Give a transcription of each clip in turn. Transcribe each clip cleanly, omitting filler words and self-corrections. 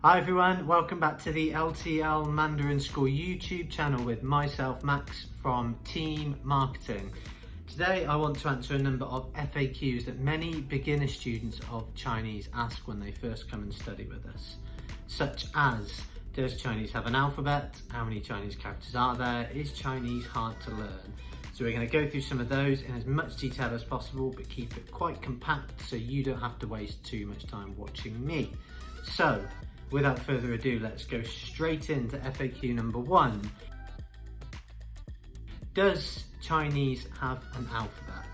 Hi everyone, welcome back to the LTL Mandarin School YouTube channel with myself, Max from Team Marketing. Today I want to answer a number of FAQs that many beginner students of Chinese ask when they first come and study with us, such as: does Chinese have an alphabet? How many Chinese characters are there? Is Chinese hard to learn? So we're going to go through some of those in as much detail as possible, but keep it quite compact so you don't have to waste too much time watching me. So, without further ado, let's go straight into FAQ number 1. Does Chinese have an alphabet?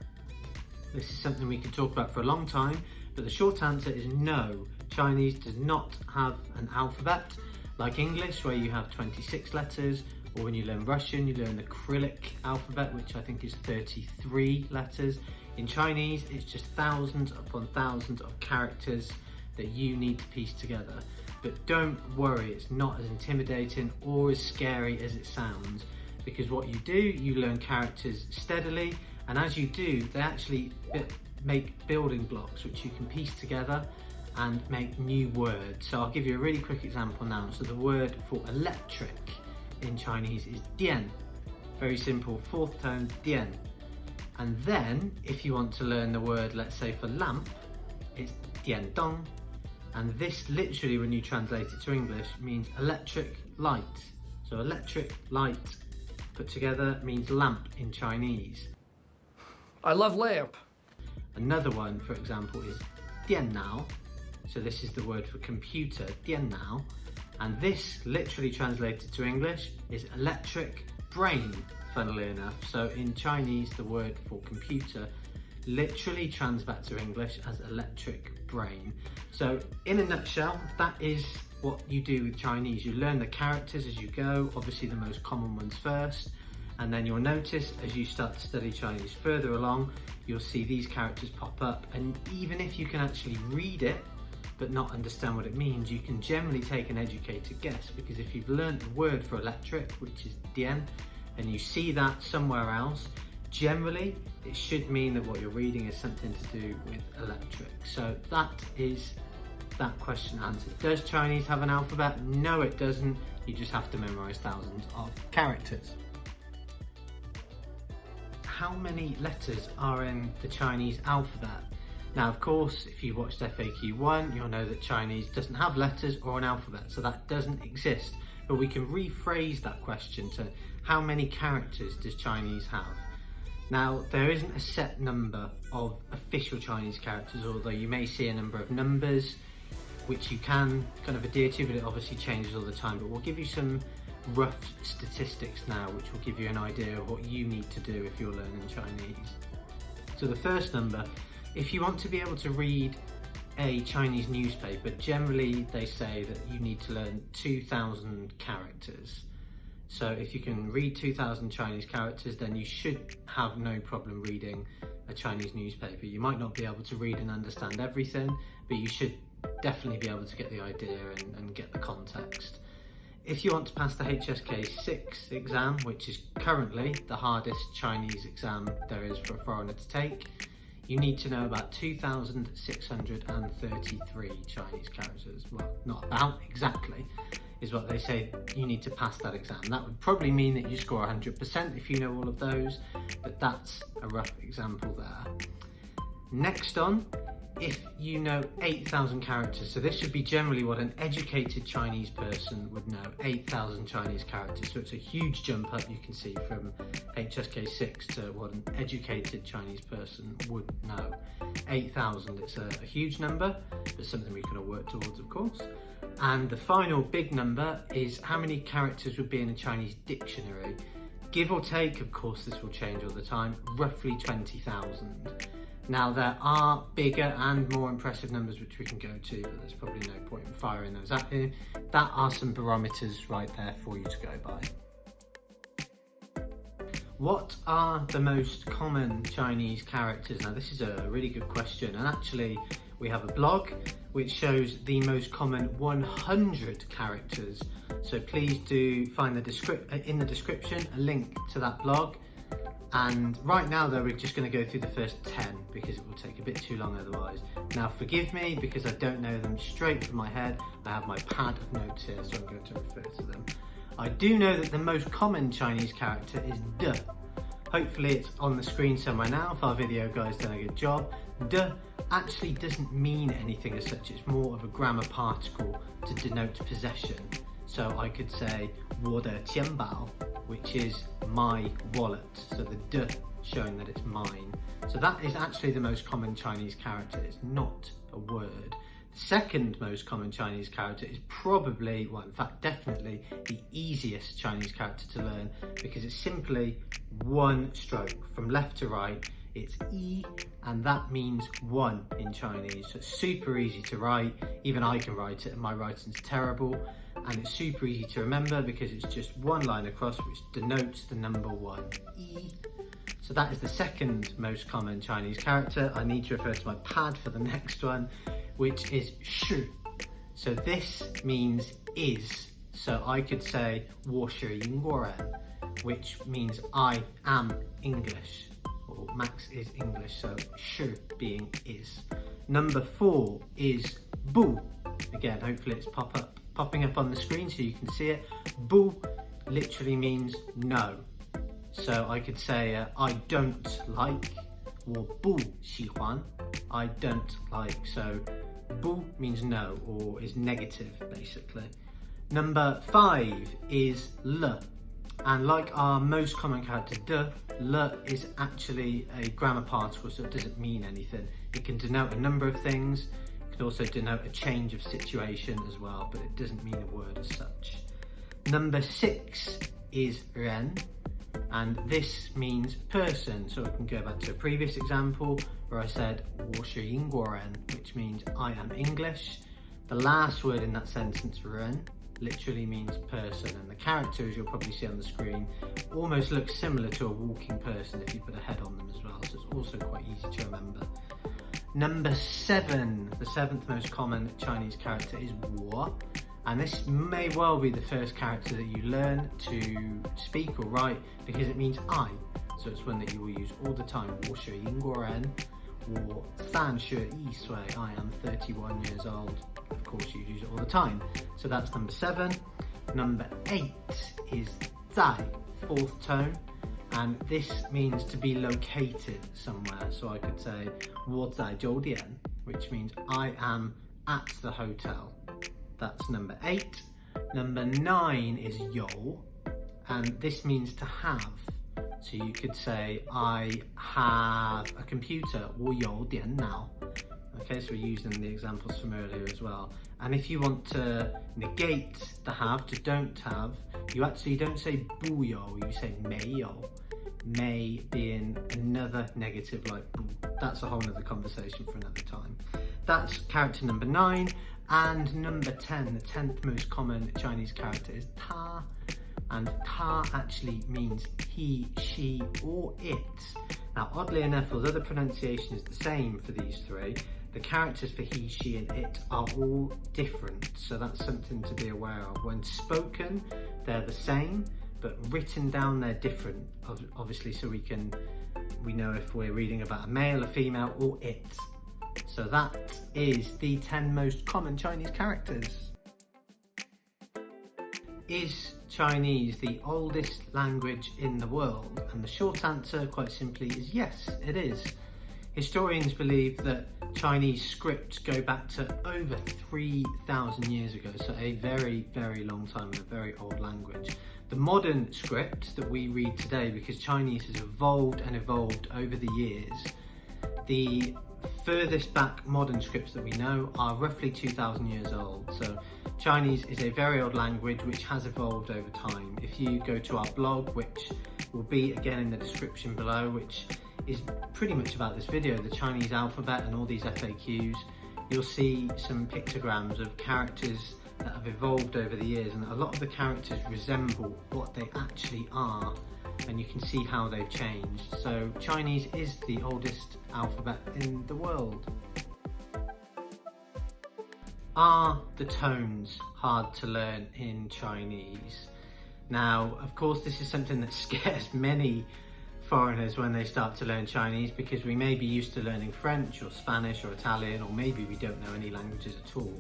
This is something we could talk about for a long time, but the short answer is no. Chinese does not have an alphabet like English, where you have 26 letters, or when you learn Russian, you learn the Cyrillic alphabet, which I think is 33 letters. In Chinese, it's just thousands upon thousands of characters that you need to piece together. But don't worry, it's not as intimidating or as scary as it sounds, because what you do, you learn characters steadily, and as you do, they actually make building blocks which you can piece together and make new words. So I'll give you a really quick example now. So the word for electric in Chinese is dian. Very simple, fourth tone, dian. And then if you want to learn the word, let's say for lamp, it's dian dong. And this literally, when you translate it to English, means electric light. So electric light put together means lamp in Chinese. I love lamp. Another one, for example, is diannao. So this is the word for computer, diannao. And this, literally translated to English, is electric brain, funnily enough. So in Chinese, the word for computer literally translates back to English as electric brain. So in a nutshell, that is what you do with Chinese. You learn the characters as you go, obviously the most common ones first, and then you'll notice as you start to study Chinese further along, you'll see these characters pop up, and even if you can actually read it but not understand what it means, you can generally take an educated guess, because if you've learned the word for electric, which is dian, and you see that somewhere else, generally it should mean that what you're reading is something to do with electric. So that is that question answered. Does Chinese have an alphabet? No, it doesn't. You just have to memorize thousands of characters. How many letters are in the Chinese alphabet? Now, of course, if you watched FAQ 1, you'll know that Chinese doesn't have letters or an alphabet, so that doesn't exist. But we can rephrase that question to: how many characters does Chinese have? Now, there isn't a set number of official Chinese characters, although you may see a number of numbers which you can kind of adhere to, but it obviously changes all the time. But we'll give you some rough statistics now, which will give you an idea of what you need to do if you're learning Chinese. So the first number, if you want to be able to read a Chinese newspaper, generally they say that you need to learn 2,000 characters. So if you can read 2,000 Chinese characters, then you should have no problem reading a Chinese newspaper. You might not be able to read and understand everything, but you should definitely be able to get the idea and get the context. If you want to pass the HSK 6 exam, which is currently the hardest Chinese exam there is for a foreigner to take, you need to know about 2,633 Chinese characters. Well, not about, exactly, is what they say you need to pass that exam. That would probably mean that you score 100% if you know all of those, but that's a rough example there. Next on, if you know 8,000 characters, so this should be generally what an educated Chinese person would know, 8,000 Chinese characters. So it's a huge jump up, you can see, from HSK 6 to what an educated Chinese person would know. 8,000, it's a huge number, but something we can all work towards, of course. And the final big number is how many characters would be in a Chinese dictionary. Give or take, of course this will change all the time, roughly 20,000. Now, there are bigger and more impressive numbers which we can go to, but there's probably no point in firing those at you. That are some barometers right there for you to go by. What are the most common Chinese characters? Now, this is a really good question, and actually we have a blog which shows the most common 100 characters. So please do find in the description a link to that blog, And right now though, we're just going to go through the first 10 because it will take a bit too long otherwise. Now forgive me because I don't know them straight from my head. I have my pad of notes here, so I'm going to refer to them. I do know that the most common Chinese character is de. Hopefully it's on the screen somewhere now if our video guy's done a good job. De actually doesn't mean anything as such, it's more of a grammar particle to denote possession. So I could say 我的钱包, which is my wallet, so the de showing that it's mine. So that is actually the most common Chinese character, it's not a word. The second most common Chinese character is probably, well in fact definitely, the easiest Chinese character to learn because it's simply one stroke from left to right. It's yi, and that means one in Chinese. So it's super easy to write. Even I can write it and my writing's terrible. And it's super easy to remember because it's just one line across which denotes the number one, yi. So that is the second most common Chinese character. I need to refer to my pad for the next one, which is shi. So this means is. So I could say 我是英国人, which means I am English. Or Max is English, so shi being is. Number 4 is bu. Again, hopefully it's popping up on the screen so you can see it. Bu literally means no. So I could say I don't like, 我不喜欢, I don't like. So bu means no or is negative basically. Number 5 is le. And like our most common character de, le is actually a grammar particle, so it doesn't mean anything. It can denote a number of things. It can also denote a change of situation as well, but it doesn't mean a word as such. Number 6 is ren, and this means person. So I can go back to a previous example where I said 我是英国人, which means I am English. The last word in that sentence, ren, literally means person, and the character, as you'll probably see on the screen, almost looks similar to a walking person if you put a head on them as well, so it's also quite easy to remember. Number 7, the 7th most common Chinese character is 我, and this may well be the first character that you learn to speak or write because it means I, so it's one that you will use all the time. 我是英国人, 我31岁, I am 31 years old. Of course you use it all the time. So that's number 7. Number 8 is 在, 4th tone, and this means to be located somewhere. So I could say 我在酒店, which means I am at the hotel. That's number 8. Number 9 is 有, and this means to have. So you could say I have a computer, 我有电脑. Okay, so we're using the examples from earlier as well. And if you want to negate the have to don't have, you actually don't say 不有, you say 没有. May being another negative like 不. That's a whole other conversation for another time. That's character number 9. And number 10, the 10th most common Chinese character is 他. And 他 actually means he, she, or it. Now, oddly enough, although the pronunciation is the same for these three, the characters for he, she, and it are all different. So that's something to be aware of. When spoken, they're the same, but written down, they're different, obviously, so we know if we're reading about a male, a female, or it. So that is the 10 most common Chinese characters. Is Chinese the oldest language in the world? And the short answer, quite simply, is yes, it is. Historians believe that Chinese scripts go back to over 3,000 years ago, so a very, very long time and a very old language. The modern script that we read today, because Chinese has evolved and evolved over the years, the furthest back modern scripts that we know are roughly 2,000 years old. So Chinese is a very old language which has evolved over time. If you go to our blog, which will be again in the description below, which is pretty much about this video, the Chinese alphabet and all these FAQs, you'll see some pictograms of characters that have evolved over the years, and a lot of the characters resemble what they actually are, and you can see how they've changed. So Chinese is the oldest alphabet in the world. Are the tones hard to learn in Chinese? Now, of course, this is something that scares many foreigners when they start to learn Chinese, because we may be used to learning French or Spanish or Italian, or maybe we don't know any languages at all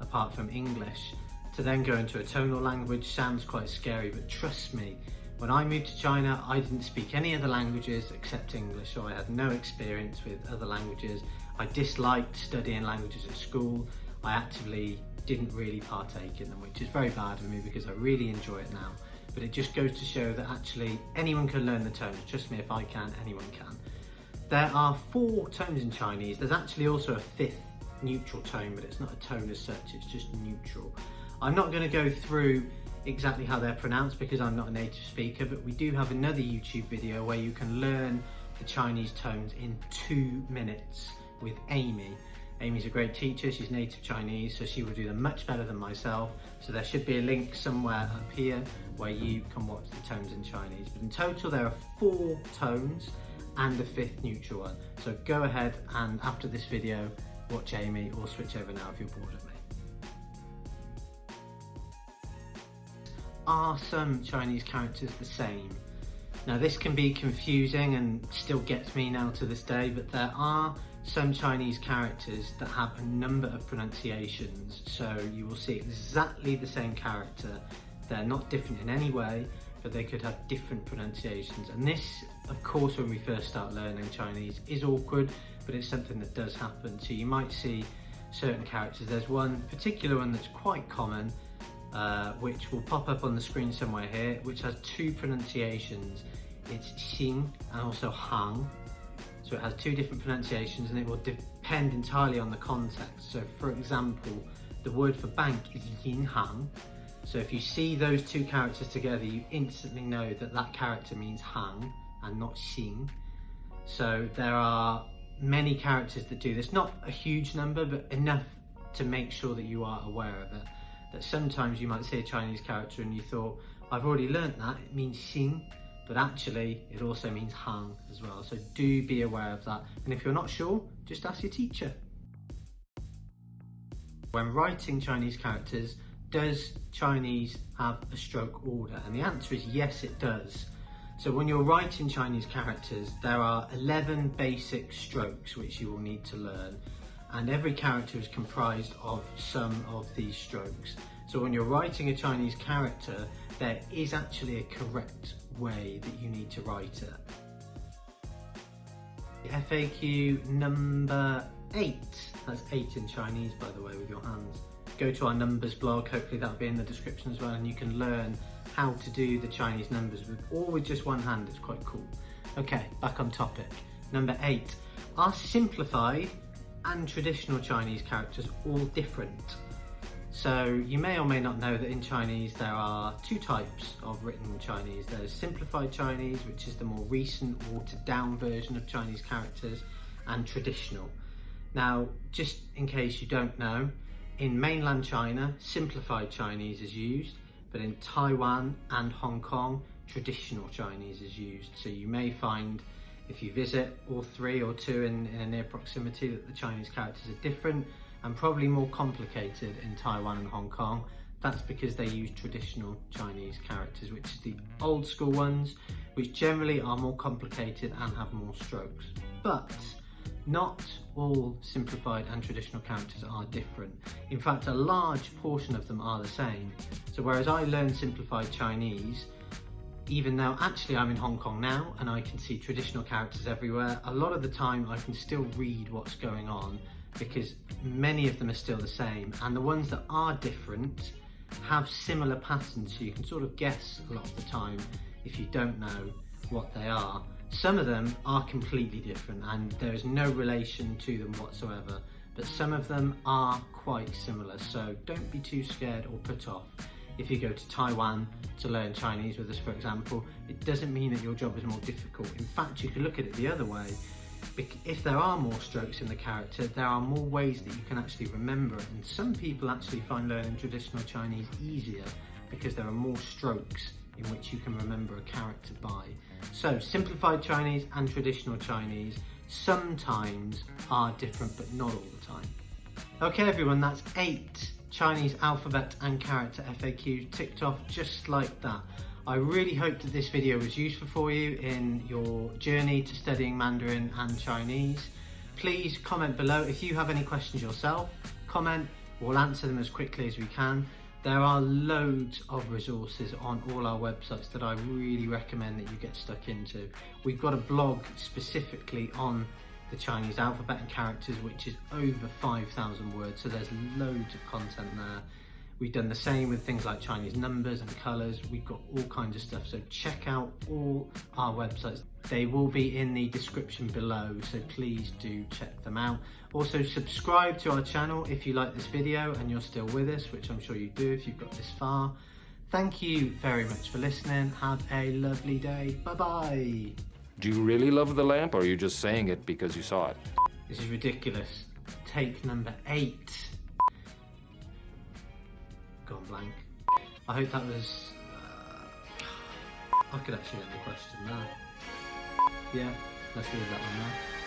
apart from English. To then go into a tonal language sounds quite scary, but trust me, when I moved to China, I didn't speak any other languages except English, so I had no experience with other languages. I disliked studying languages at school. I actively didn't really partake in them, which is very bad for me because I really enjoy it now. But it just goes to show that actually anyone can learn the tones. Trust me, if I can, anyone can. There are 4 tones in Chinese. There's actually also a 5th neutral tone, but it's not a tone as such, it's just neutral. I'm not going to go through exactly how they're pronounced because I'm not a native speaker, but we do have another YouTube video where you can learn the Chinese tones in 2 minutes with Amy. Amy's a great teacher, she's native Chinese, so she will do them much better than myself. So there should be a link somewhere up here where you can watch the tones in Chinese. But in total there are 4 tones and a 5th neutral one. So go ahead and after this video, watch Amy or switch over now if you're bored of me. Are some Chinese characters the same? Now this can be confusing and still gets me now to this day, but there are some Chinese characters that have a number of pronunciations, so you will see exactly the same character. They're not different in any way, but they could have different pronunciations. And this, of course, when we first start learning Chinese is awkward, but it's something that does happen. So you might see certain characters. There's one particular one that's quite common, which will pop up on the screen somewhere here, which has 2 pronunciations. It's Xing and also Hang. So it has 2 different pronunciations and it will depend entirely on the context. So for example, the word for bank is yin hang. So if you see those 2 characters together, you instantly know that that character means hang and not xing. So there are many characters that do this, not a huge number, but enough to make sure that you are aware of it. That sometimes you might see a Chinese character and you thought, I've already learnt that, it means xing. But actually it also means hang as well, so do be aware of that. And if you're not sure, just ask your teacher. When writing Chinese characters, does Chinese have a stroke order? And the answer is yes, it does. So when you're writing Chinese characters, there are 11 basic strokes which you will need to learn, and every character is comprised of some of these strokes. So when you're writing a Chinese character, there is actually a correct way that you need to write it. FAQ number 8, that's 8 in Chinese by the way with your hands. Go to our numbers blog, hopefully that'll be in the description as well, and you can learn how to do the Chinese numbers with just one hand. It's quite cool. Okay, back on topic. Number 8, are simplified and traditional Chinese characters all different? So you may or may not know that in Chinese there are 2 types of written Chinese. There's simplified Chinese, which is the more recent, watered down version of Chinese characters, and traditional. Now, just in case you don't know, in mainland China, simplified Chinese is used, but in Taiwan and Hong Kong, traditional Chinese is used. So you may find, if you visit all 3 or 2 in a near proximity, that the Chinese characters are different and probably more complicated in Taiwan and Hong Kong. That's because they use traditional Chinese characters, which is the old school ones, which generally are more complicated and have more strokes. But not all simplified and traditional characters are different. In fact, a large portion of them are the same. So whereas I learned simplified Chinese, even though actually I'm in Hong Kong now and I can see traditional characters everywhere, a lot of the time I can still read what's going on because many of them are still the same, and the ones that are different have similar patterns, so you can sort of guess a lot of the time if you don't know what they are. Some of them are completely different and there is no relation to them whatsoever, but some of them are quite similar, so don't be too scared or put off. If you go to Taiwan to learn Chinese with us, for example, it doesn't mean that your job is more difficult. In fact, you could look at it the other way. If there are more strokes in the character, there are more ways that you can actually remember it, and some people actually find learning traditional Chinese easier because there are more strokes in which you can remember a character by. So simplified Chinese and traditional Chinese sometimes are different, but not all the time. Okay everyone, that's 8 Chinese alphabet and character FAQs ticked off just like that. I really hope that this video was useful for you in your journey to studying Mandarin and Chinese. Please comment below if you have any questions yourself. Comment, we'll answer them as quickly as we can. There are loads of resources on all our websites that I really recommend that you get stuck into. We've got a blog specifically on the Chinese alphabet and characters, which is over 5,000 words, so there's loads of content there. We've done the same with things like Chinese numbers and colours. We've got all kinds of stuff, so check out all our websites. They will be in the description below, so please do check them out. Also, subscribe to our channel if you like this video and you're still with us, which I'm sure you do if you've got this far. Thank you very much for listening. Have a lovely day. Bye-bye. Do you really love the lamp, or are you just saying it because you saw it? This is ridiculous. Take number 8. Gone blank. I hope that was... I could actually end the question now. Yeah, let's leave that one there.